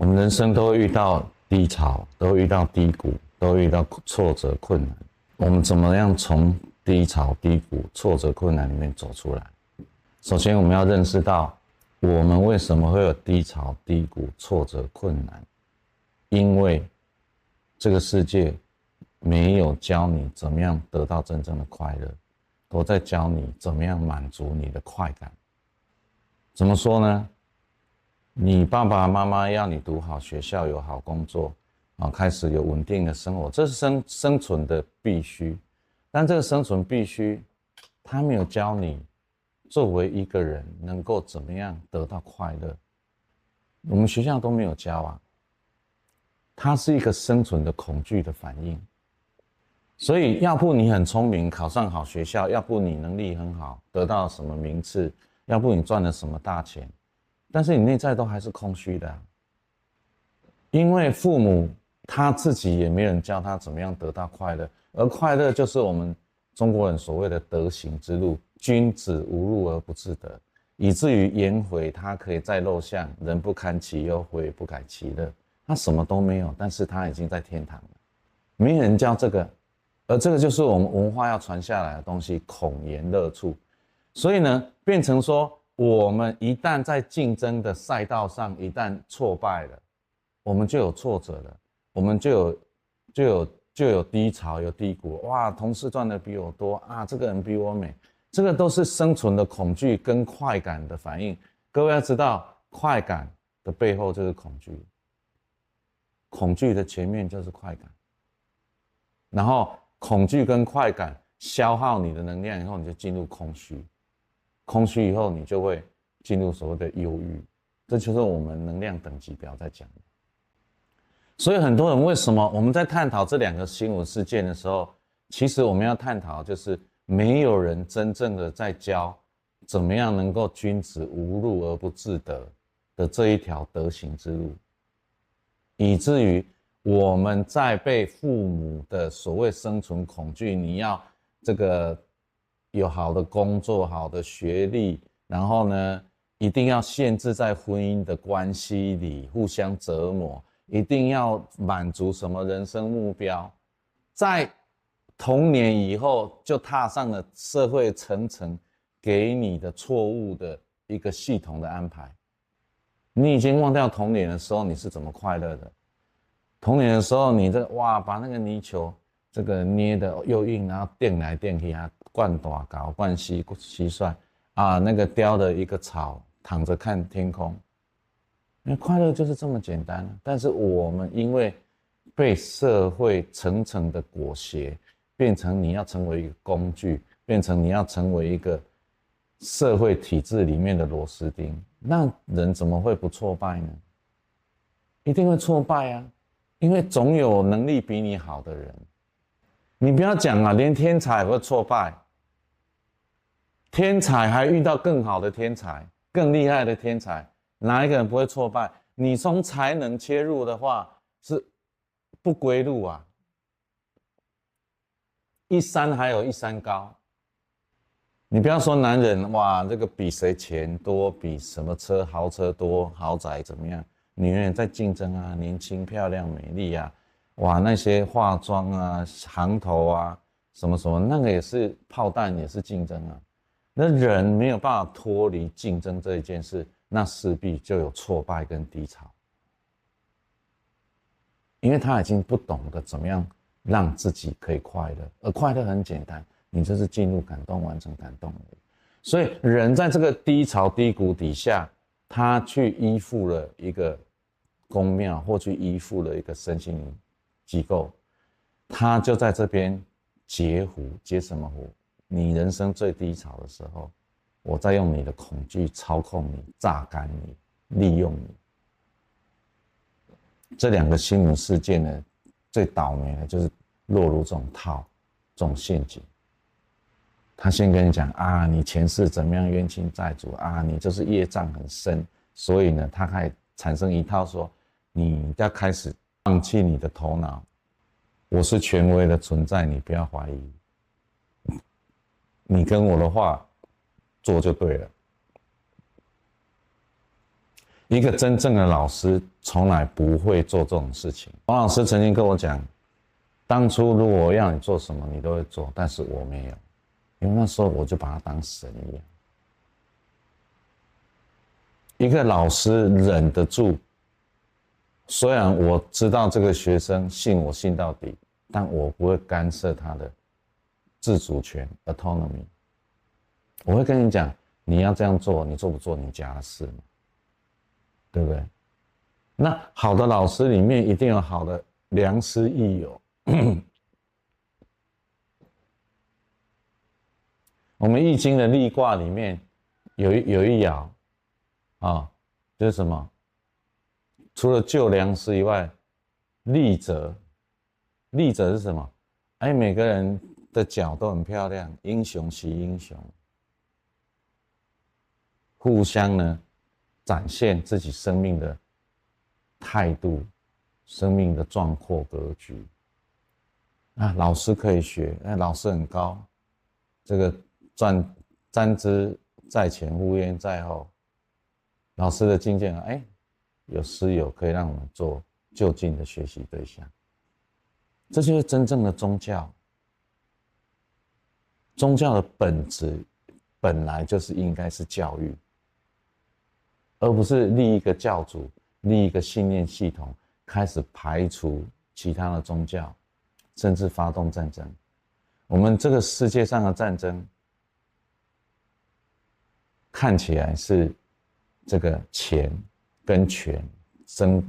我们人生都会遇到低潮，都会遇到低谷，都会遇到挫折困难。我们怎么样从低潮、低谷、挫折困难里面走出来？首先，我们要认识到，我们为什么会有低潮、低谷、挫折困难？因为这个世界没有教你怎么样得到真正的快乐，都在教你怎么样满足你的快感。怎么说呢？你爸爸妈妈要你读好学校，有好工作，开始有稳定的生活，这是生存的必须。但这个生存必须，他没有教你作为一个人能够怎么样得到快乐。我们学校都没有教啊。它是一个生存的恐惧的反应。所以要不你很聪明，考上好学校，要不你能力很好，得到什么名次，要不你赚了什么大钱，但是你内在都还是空虚的啊。因为父母他自己也没人教他怎么样得到快乐，而快乐就是我们中国人所谓的德行之路，君子无路而不自得，以至于颜回他可以在陋巷，人不堪其忧，回不改其乐。他什么都没有，但是他已经在天堂了。没人教这个，而这个就是我们文化要传下来的东西，孔颜乐处。所以呢，变成说，我们一旦在竞争的赛道上一旦挫败了，我们就有挫折了，我们就有低潮，有低谷。哇，同事赚的比我多啊，这个人比我美，这个都是生存的恐惧跟快感的反应。各位要知道，快感的背后就是恐惧。恐惧的前面就是快感，然后恐惧跟快感消耗你的能量以后，你就进入空虚，空虚以后你就会进入所谓的忧郁，这就是我们能量等级表在讲的。所以很多人为什么我们在探讨这两个新闻事件的时候，其实我们要探讨就是没有人真正的在教怎么样能够君子无路而不自得的这一条德行之路。以至于我们在被父母的所谓生存恐惧，你要这个有好的工作、好的学历，然后呢，一定要限制在婚姻的关系里互相折磨，一定要满足什么人生目标，在童年以后就踏上了社会层层给你的错误的一个系统的安排。你已经忘掉童年的时候你是怎么快乐的。童年的时候你把那个泥球这个捏的又硬，然后垫来垫去啊，灌大高灌蟋蟀啊，那个雕的一个草，躺着看天空。因为快乐就是这么简单。但是我们因为被社会层层的裹挟，变成你要成为一个工具，变成你要成为一个社会体制里面的螺丝钉，那人怎么会不挫败呢？一定会挫败啊，因为总有能力比你好的人。你不要讲啊，连天才也会挫败，天才还遇到更好的天才，更厉害的天才，哪一个人不会挫败？你从才能切入的话，是不归路啊，一山还有一山高。你不要说男人哇，这个比谁钱多，比什么车豪车多，豪宅怎么样？女人也在竞争啊，年轻漂亮美丽啊，哇，那些化妆啊、行头啊，什么什么，那个也是炮弹，也是竞争啊。那人没有办法脱离竞争这一件事，那势必就有挫败跟低潮，因为他已经不懂得怎么样让自己可以快乐，而快乐很简单。你就是进入感动，完成感动而已。所以人在这个低潮低谷底下，他去依附了一个宫庙，或去依附了一个身心灵机构，他就在这边截胡。截什么胡？你人生最低潮的时候，我在用你的恐惧操控你，榨干你，利用你。这两个新闻事件呢，最倒霉的就是落入这种套，这种陷阱。他先跟你讲啊，你前世怎么样冤亲债主啊，你就是业障很深，所以呢，他开始产生一套说，你要开始放弃你的头脑，我是权威的存在，你不要怀疑，你跟我的话做就对了。一个真正的老师从来不会做这种事情。王老师曾经跟我讲，当初如果我要你做什么，你都会做，但是我没有，因为那时候我就把他当神一样。一个老师忍得住，虽然我知道这个学生信我信到底，但我不会干涉他的自主权 autonomy。我会跟你讲，你要这样做，你做不做你家的事嘛，对不对？那好的老师里面一定有好的良师益友。我们易经的历卦里面有一爻啊，就是什么？除了救良师以外，利者是什么？哎，每个人的脚都很漂亮，英雄惜英雄，互相呢展现自己生命的态度、生命的壮阔格局。啊，老师可以学，老师很高，这个瞻之在前，呼焉在后。老师的境界有师友可以让我们做就近的学习对象，这就是真正的宗教。宗教的本质本来就是应该是教育，而不是立一个教主、立一个信念系统，开始排除其他的宗教，甚至发动战争。我们这个世界上的战争，看起来是这个钱跟权争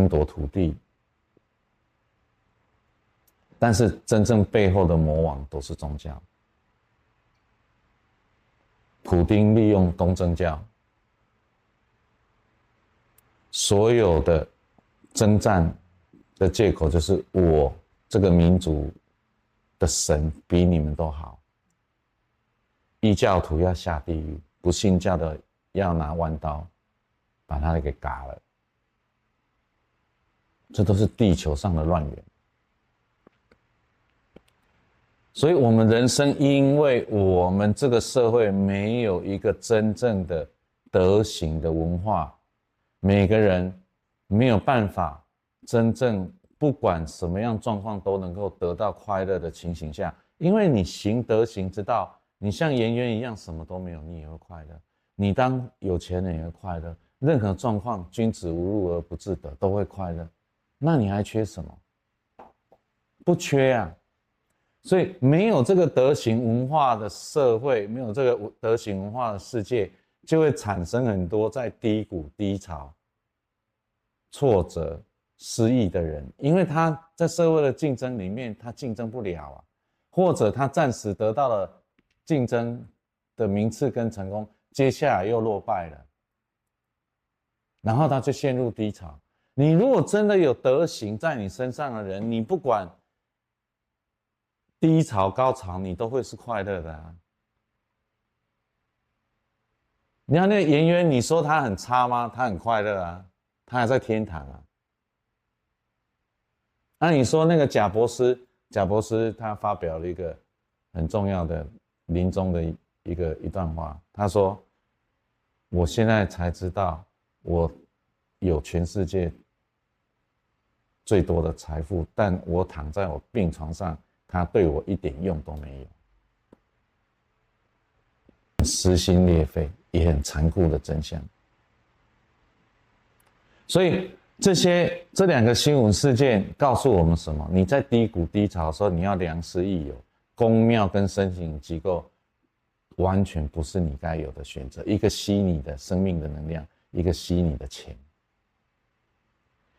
夺土地，但是真正背后的魔王都是宗教。普丁利用东正教，所有的征战的借口就是我这个民族的神比你们都好，异教徒要下地狱，不信教的要拿弯刀把他给嘎了，这都是地球上的乱源。所以我们人生，因为我们这个社会没有一个真正的德行的文化，每个人没有办法真正不管什么样状况都能够得到快乐的情形下，因为你行德行之道，你像颜渊一样什么都没有，你也会快乐。你当有钱人也会快乐，任何状况君子无入而不自得都会快乐，那你还缺什么？不缺啊。所以没有这个德行文化的社会，没有这个德行文化的世界，就会产生很多在低谷、低潮、挫折、失意的人，因为他在社会的竞争里面，他竞争不了啊，或者他暂时得到了竞争的名次跟成功，接下来又落败了，然后他就陷入低潮。你如果真的有德行在你身上的人，你不管低潮高潮你都会是快乐的啊。你看那个颜渊，你说他很差吗？他很快乐啊，他还在天堂啊。那你说那个贾伯斯他发表了一个很重要的临终的一段话，他说：我现在才知道我有全世界最多的财富，但我躺在我病床上，他对我一点用都没有。撕心裂肺，也很残酷的真相。所以这两个新闻事件告诉我们什么？你在低谷低潮的时候，你要良师益友，宫庙跟申请机构完全不是你该有的选择。一个吸你的生命的能量，一个吸你的钱。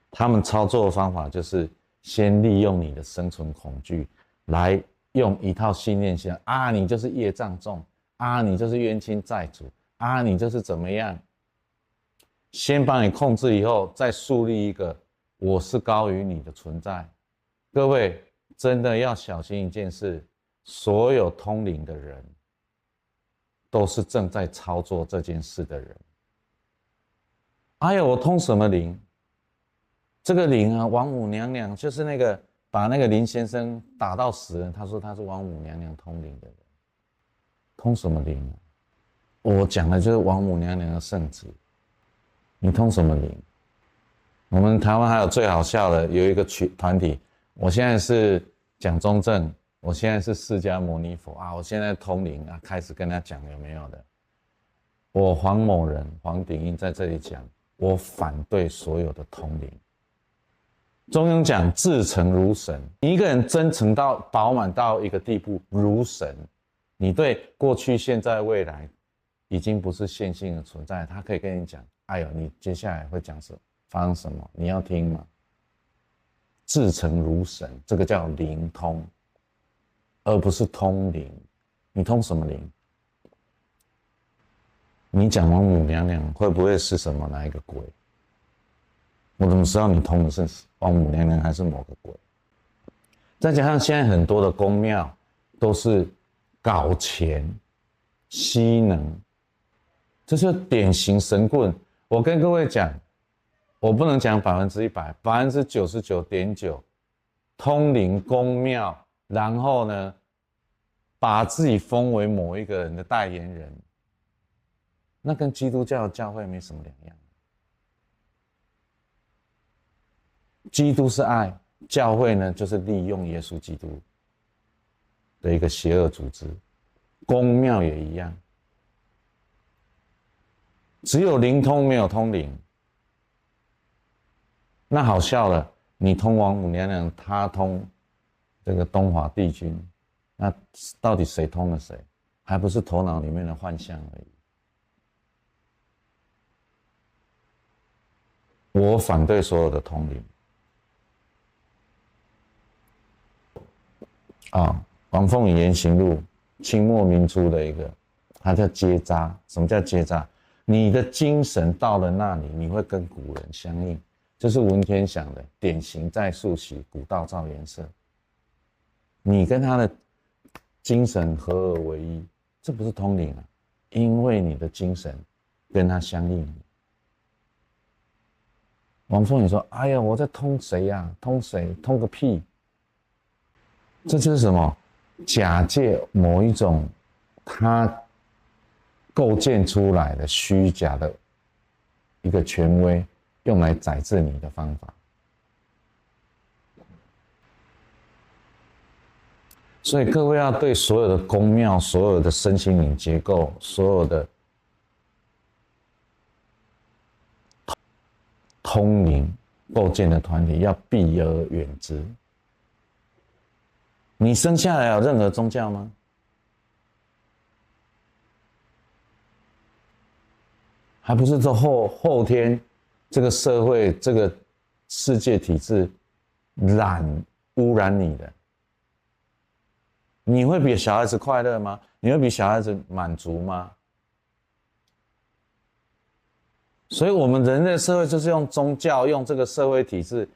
他们操作的方法就是先利用你的生存恐惧，来用一套信念想啊，你就是业障重啊，你就是冤亲债主啊，你就是怎么样。先把你控制以后，再树立一个我是高于你的存在。各位真的要小心一件事，所有通灵的人都是正在操作这件事的人。哎呀，我通什么灵？这个灵啊，王母娘娘就是那个把那个林先生打到死人，他说他是王母娘娘通灵的人，通什么灵啊？我讲的就是王母娘娘的圣旨，你通什么灵？我们台湾还有最好笑的，有一个团体，我现在是蒋中正，我现在是释迦牟尼佛啊，我现在通灵啊，开始跟他讲有没有的。我黄某人黄鼎英在这里讲，我反对所有的通灵。中庸讲至诚如神，你一个人真诚到饱满到一个地步，如神，你对过去、现在、未来已经不是线性的存在，他可以跟你讲，哎呦，你接下来会讲什么，发生什么，你要听吗？至诚如神，这个叫灵通，而不是通灵。你通什么灵？你讲王母娘娘会不会是什么哪一个鬼？我怎么知道你通的是王母娘娘还是某个鬼？再加上现在很多的宫庙都是搞钱、吸能，这是典型神棍。我跟各位讲，我不能讲100%，99.9%通灵宫庙，然后呢，把自己封为某一个人的代言人，那跟基督教的教会没什么两样。基督是爱，教会呢就是利用耶稣基督的一个邪恶组织，宫庙也一样，只有灵通没有通灵。那好笑了，你通王母娘娘，他通这个东华帝君，那到底谁通了谁？还不是头脑里面的幻象而已。我反对所有的通灵。王凤仪言行录清末民初的一个，它叫结扎。什么叫结扎？你的精神到了那里，你会跟古人相应。这是文天祥的典型在树习，古道照颜色。你跟他的精神合而为一，这不是通灵啊，因为你的精神跟他相应。王凤仪说：“哎呀，我在通谁呀？通谁？通个屁！”这就是什么？假借某一种他构建出来的虚假的一个权威，用来宰制你的方法。所以各位要对所有的宫庙、所有的身心灵结构、所有的通灵构建的团体，要避而远之。你生下来有任何宗教吗？还不是说后天这个社会、这个世界体制污染你的？你会比小孩子快乐吗？你会比小孩子满足吗？所以我们人类社会就是用宗教、用这个社会体制，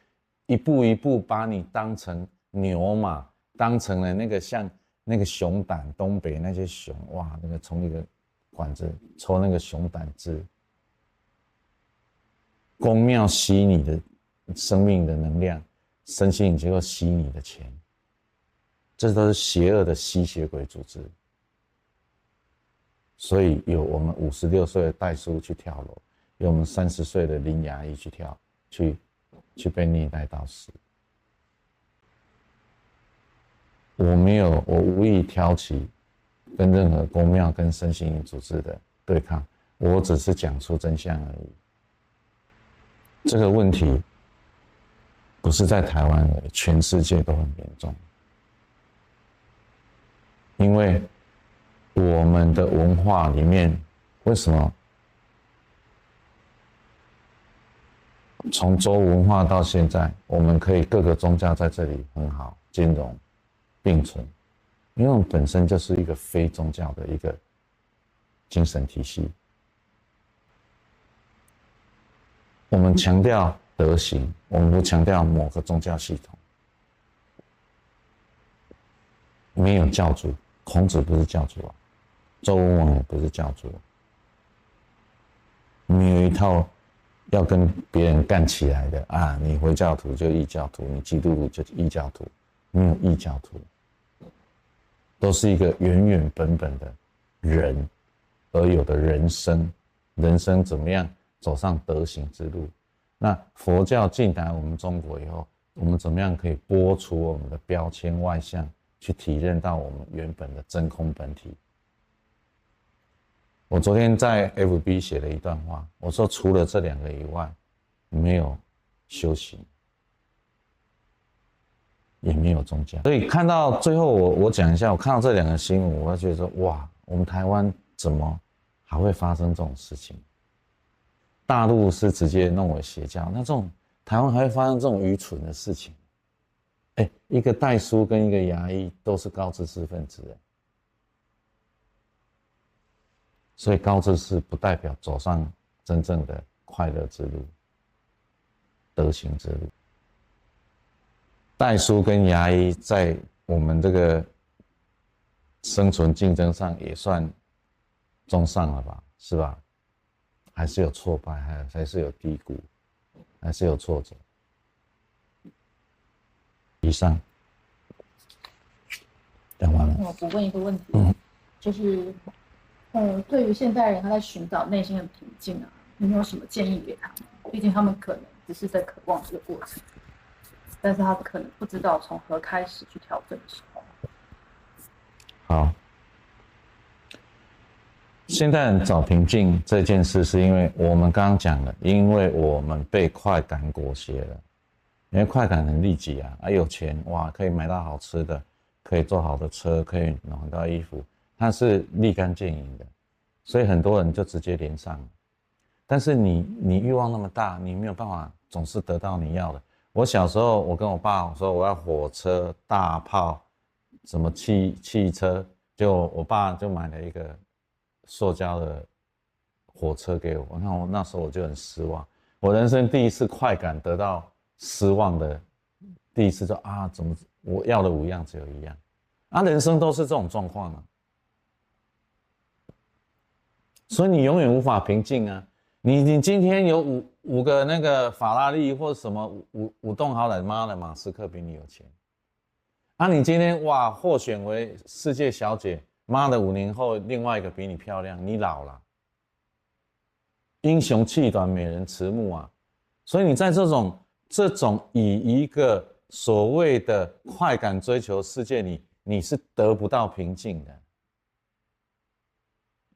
一步一步把你当成牛马，当成了那个像那个熊胆，东北那些熊，哇，那个从一个管子抽那个熊胆汁，宫庙吸你的生命的能量，身心灵结构吸你的钱，这都是邪恶的吸血鬼组织。所以有我们56岁的代叔去跳楼，有我们30岁的林牙医去被虐待到死。我无意挑起跟任何宫庙跟身心灵组织的对抗，我只是讲出真相而已。这个问题不是在台湾而已，全世界都很严重。因为我们的文化里面，为什么从周文化到现在，我们可以各个宗教在这里很好兼容并存？因为我们本身就是一个非宗教的一个精神体系。我们强调德行，我们不强调某个宗教系统。没有教主，孔子不是教主啊，周文王也不是教主，没有一套要跟别人干起来的啊！你回教徒就异教徒，你基督徒就异教徒，没有异教徒，都是一个原原本本的人，而有的人生，人生怎么样走上德行之路？那佛教进来我们中国以后，我们怎么样可以剥除我们的标签外相，去体认到我们原本的真空本体？我昨天在 FB 写了一段话，我说除了这两个以外，没有修行，也没有宗教。所以看到最后我讲一下，我看到这两个新闻，我会觉得说，哇，我们台湾怎么还会发生这种事情？大陆是直接弄为邪教，那这种台湾还会发生这种愚蠢的事情？一个代书跟一个牙医都是高知识分子，所以高知识不代表走上真正的快乐之路、德行之路。代书跟牙医在我们这个生存竞争上也算中上了吧，是吧？还是有挫败，还是有低谷，还是有挫折。以上讲完了。我补问一个问题，就是对于现代人他在寻找内心的平静啊，你有什么建议给他们？毕竟他们可能只是在渴望这个过程，但是他可能不知道从何开始去调整的时候。好，现代人找平静这件事，是因为我们刚刚讲了，因为我们被快感裹挟了。因为快感很立即啊，有钱哇，可以买到好吃的，可以坐好的车，可以买到衣服，它是立竿见影的，所以很多人就直接连上了。但是你欲望那么大，你没有办法总是得到你要的。我小时候，我跟我爸说我要火车、大炮，什么汽车，就我爸就买了一个塑胶的火车给我。你看我那时候我就很失望，我人生第一次快感得到失望的第一次就怎么我要的5样只有1样人生都是这种状况啊，所以你永远无法平静啊。你今天有五个那个法拉利或者什么五栋豪宅，妈的马斯克比你有钱你今天哇获选为世界小姐，妈的5年后另外一个比你漂亮，你老了，英雄气短美人迟暮啊。所以你在这种以一个所谓的快感追求世界里，你是得不到平静的，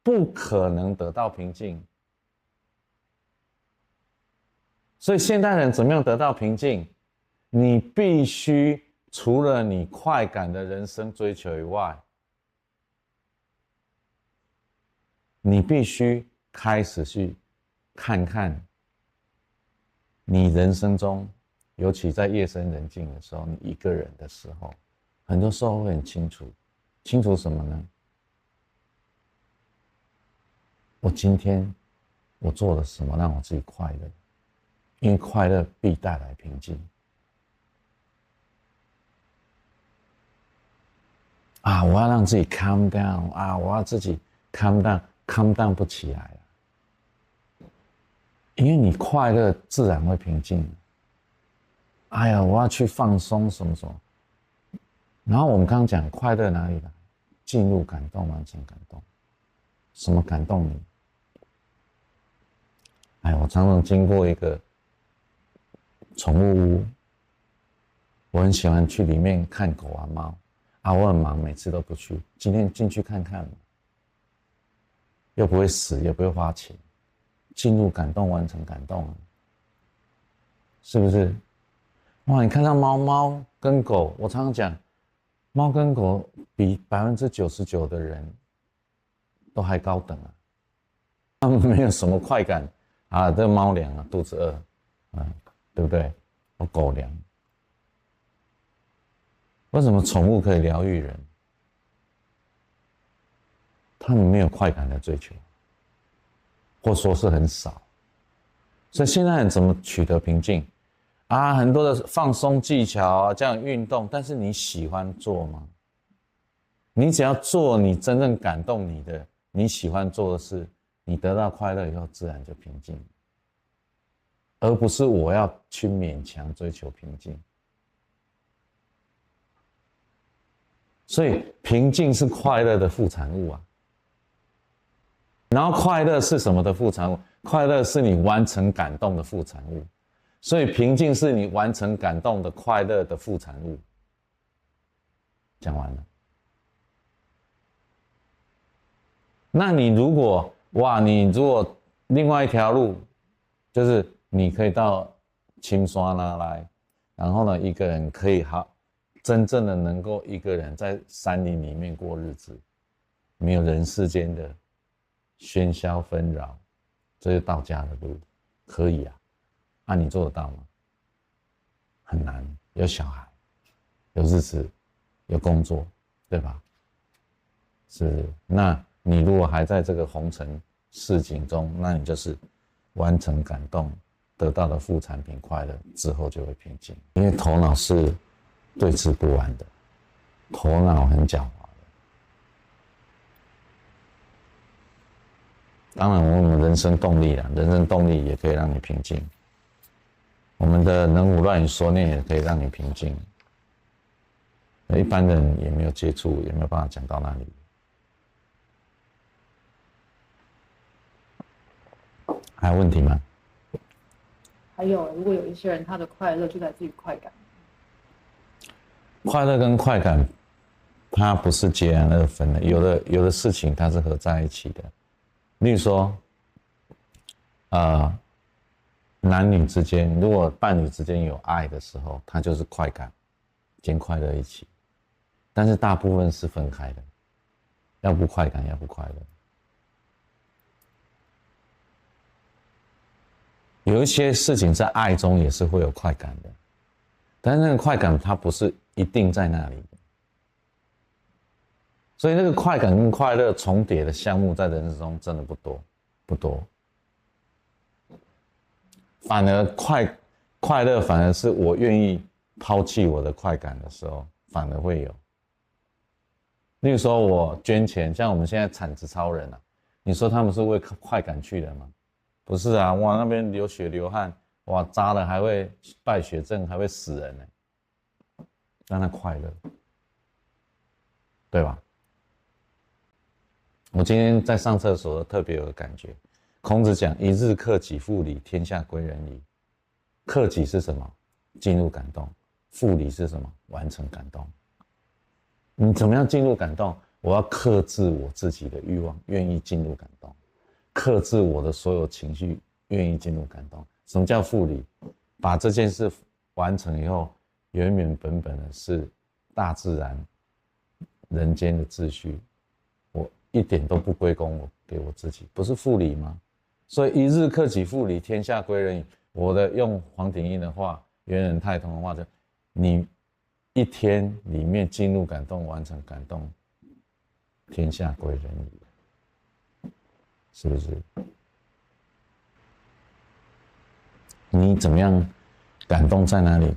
不可能得到平静。所以现代人怎么样得到平静？你必须除了你快感的人生追求以外，你必须开始去看看你人生中，尤其在夜深人静的时候，你一个人的时候，很多时候会很清楚什么呢？我今天我做了什么让我自己快乐？因为快乐必带来平静。我要让自己 calm down 我要自己 calm down 不起来了。因为你快乐自然会平静。我要去放松什么什么。然后我们刚刚讲快乐哪里来？进入感动，完成感动。什么感动你？我常常经过一个宠物屋，我很喜欢去里面看狗猫我很忙，每次都不去。今天进去看看，又不会死，也不会花钱，进入感动，完成感动，是不是？哇，你看到猫跟狗，我常常讲，猫跟狗比99%的人都还高等他们没有什么快感这猫粮肚子饿对不对？狗粮。为什么宠物可以疗愈人？他们没有快感的追求，或说是很少。所以现在人怎么取得平静很多的放松技巧这样运动，但是你喜欢做吗？你只要做你真正感动你的，你喜欢做的事，你得到快乐以后，自然就平静，而不是我要去勉强追求平静。所以平静是快乐的副产物然后快乐是什么的副产物？快乐是你完成感动的副产物，所以平静是你完成感动的快乐的副产物。讲完了。那你如果另外一条路，就是你可以到青山那来，然后呢，一个人可以真正的能够一个人在山林里面过日子，没有人世间的喧嚣纷扰，这是道家的路，可以啊。那你做得到吗？很难，有小孩，有日子，有工作，对吧？是，那你如果还在这个红尘市井中，那你就是完成感动，得到的副产品快乐之后就会平静，因为头脑是对峙不安的，头脑很狡猾的。当然，我们人生动力啦，人生动力也可以让你平静。我们的能无乱语说念也可以让你平静。一般人也没有接触，也没有办法讲到那里。还有问题吗？还有，如果有一些人他的快乐就来自于快感，快乐跟快感，它不是截然二分的，有的事情它是合在一起的。例如说，男女之间，如果伴侣之间有爱的时候，它就是快感，兼快乐一起。但是大部分是分开的，要不快感，要不快乐。有一些事情在爱中也是会有快感的，但是那个快感它不是一定在那里的，所以那个快感跟快乐重叠的项目在人生中真的不多。反而快乐反而是我愿意抛弃我的快感的时候，反而会有。例如说我捐钱，像我们现在产子超人啊，你说他们是为快感去的吗？不是啊，哇，那边流血流汗，哇，扎了还会败血症，还会死人呢，让他快乐，对吧？我今天在上厕所特别有感觉，孔子讲一日克己复礼，天下归仁矣。克己是什么？进入感动。复礼是什么？完成感动。你怎么样进入感动？我要克制我自己的欲望，愿意进入感动。克制我的所有情绪，愿意进入感动。什么叫复礼？把这件事完成以后，原原本本的是大自然、人间的秩序，我一点都不归功给我自己，不是复礼吗？所以一日克己复礼，天下归仁矣。我的用黄庭英的话，元人太通的话，就你一天里面进入感动，完成感动，天下归仁矣。是不是？你怎么样感动在哪里？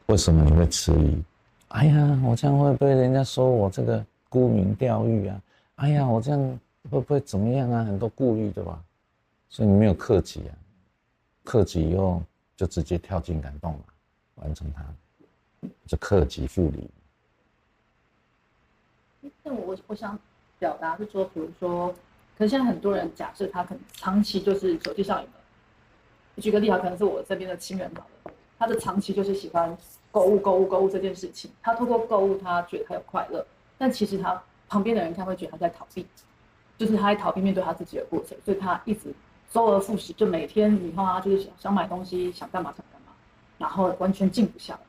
为什么你会迟疑？哎呀，我这样会不会人家说我这个沽名钓誉啊？哎呀，我这样会不会怎么样啊？很多顾虑对吧？所以你没有克己啊，克己以后就直接跳进感动了，完成它，就克己复礼。但我想表达是说，比如说。可是现在很多人假设他可能长期就是手机上瘾了。举个例子，可能是我这边的亲人好了，他的长期就是喜欢购物这件事情。他透过购物，他觉得他有快乐，但其实他旁边的人看会觉得他在逃避，就是他在逃避面对他自己的过程，所以他一直周而复始，就每天以后他就是想买东西，想干嘛，然后完全静不下来，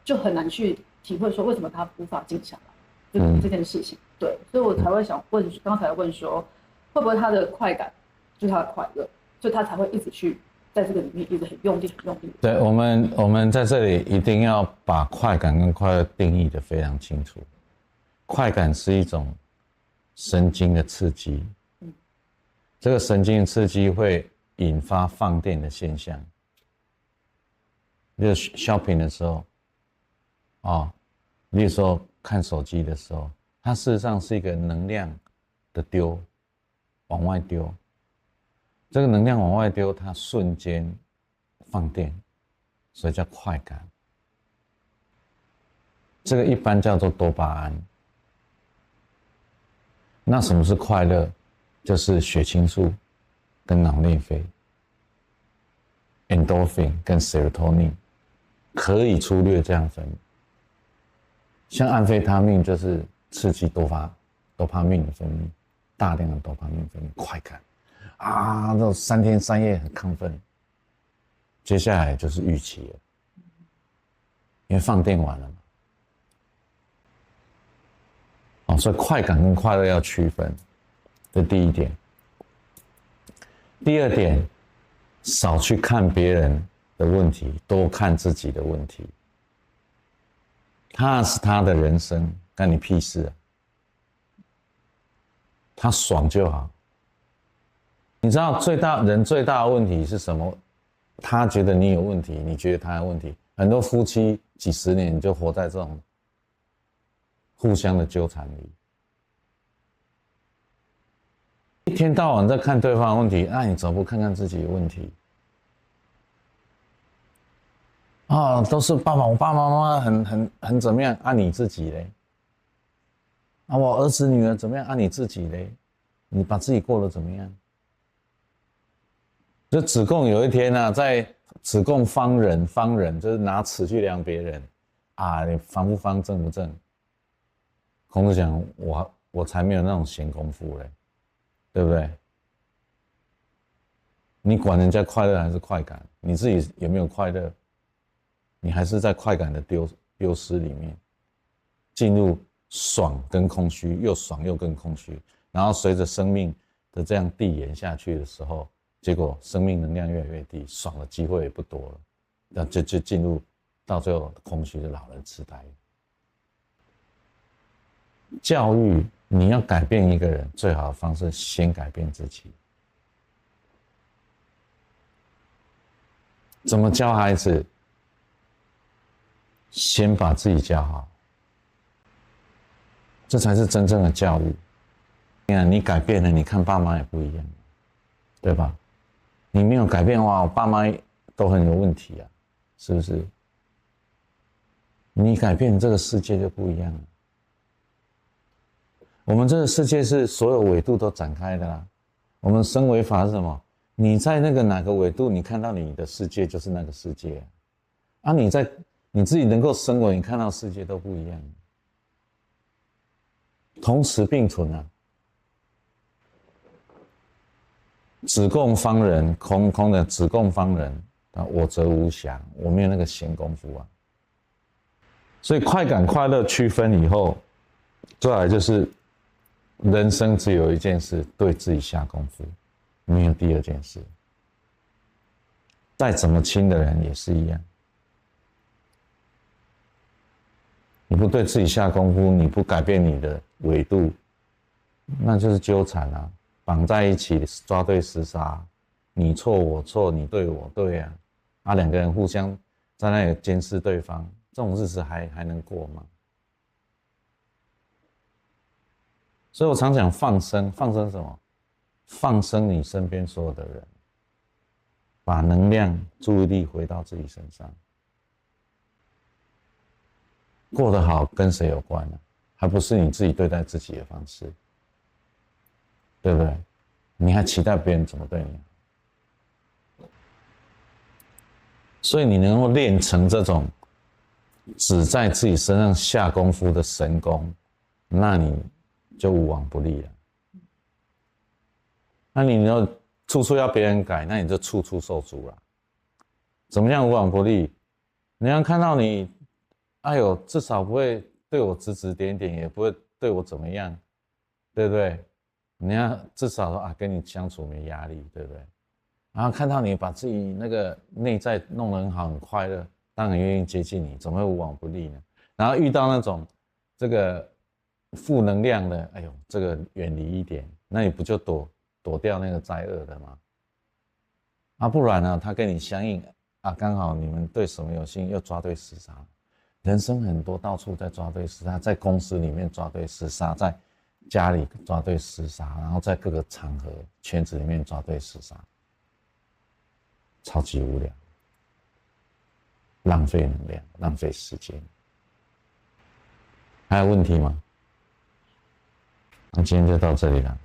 就很难去体会说为什么他无法静下来这件事情。对，所以我才会想问，刚才问说。会不会他的快感就是他的快乐，所以他才会一直去在这个里面一直很用力。对，我们在这里一定要把快感跟快乐定义得非常清楚。快感是一种神经的刺激，这个神经的刺激会引发放电的现象。例如 shopping 的时候，例如说看手机的时候，它事实上是一个能量的丢。往外丢，这个能量往外丢，它瞬间放电，所以叫快感。这个一般叫做多巴胺。那什么是快乐？就是血清素跟脑内啡 ，endorphin 跟 serotonin 可以粗略这样分。像安非他命就是刺激多巴胺的分泌，大量的多巴胺分泌，快感啊，那3天3夜很亢奋。接下来就是预期了，因为放电完了嘛。所以快感跟快乐要区分，这第一点。第二点，少去看别人的问题，多看自己的问题。他是他的人生，干你屁事啊！他爽就好。你知道人最大的问题是什么？他觉得你有问题，你觉得他有问题。很多夫妻几十年就活在这种互相的纠缠里，一天到晚在看对方的问题，那你怎么不看看自己的问题？都是我爸爸妈妈很怎么样？你自己嘞？我儿子女儿怎么样？你自己嘞？你把自己过得怎么样？就子贡有一天在子贡方人就是拿尺去量别人你方不方正不正？孔子讲我才没有那种闲工夫嘞，对不对？你管人家快乐还是快感？你自己有没有快乐？你还是在快感的丢失里面，进入爽跟空虚，又爽又更空虚，然后随着生命的这样递延下去的时候，结果生命能量越来越低，爽的机会也不多了，那就进入到最后空虚的老人痴呆。教育你要改变一个人，最好的方式先改变自己。怎么教孩子？先把自己教好，这才是真正的教育。你改变了，你看爸妈也不一样，对吧？你没有改变的话，我爸妈都很有问题啊，是不是？你改变，这个世界就不一样了。我们这个世界是所有纬度都展开的啦。我们升维法是什么？你在那个哪个纬度，你看到你的世界就是那个世界你自己能够升维，你看到世界都不一样，同时并存啊。子贡方人，空的子贡方人我则无暇，我没有那个闲工夫啊。所以快感快乐区分以后，再来就是人生只有一件事，对自己下功夫，没有第二件事。再怎么亲的人也是一样，你不对自己下功夫，你不改变你的纬度，那就是纠缠啊，绑在一起抓对厮杀，你错我错，你对我对啊，两个人互相在那里监视对方，这种日子还能过吗？所以我常讲放生什么？放生你身边所有的人，把能量、注意力回到自己身上。过得好跟谁有关呢？还不是你自己对待自己的方式，对不对？你还期待别人怎么对你？所以你能够练成这种只在自己身上下功夫的神功，那你就无往不利了。那你要处处要别人改，那你就处处受阻了。怎么样无往不利？人家看到你至少不会对我指指点点，也不会对我怎么样，对不对？人家至少说跟你相处没压力，对不对？然后看到你把自己那个内在弄得很好，很快乐，当然愿意接近你，怎么会无往不利呢？然后遇到那种这个负能量的，这个远离一点，那你不就躲掉那个灾厄的吗？不然呢，他跟你相应刚好你们对什么有兴趣，又抓对厮杀。人生很多到处在抓对厮杀，在公司里面抓对厮杀，在家里抓对厮杀，然后在各个场合圈子里面抓对厮杀，超级无聊，浪费能量，浪费时间。还有问题吗？那今天就到这里了。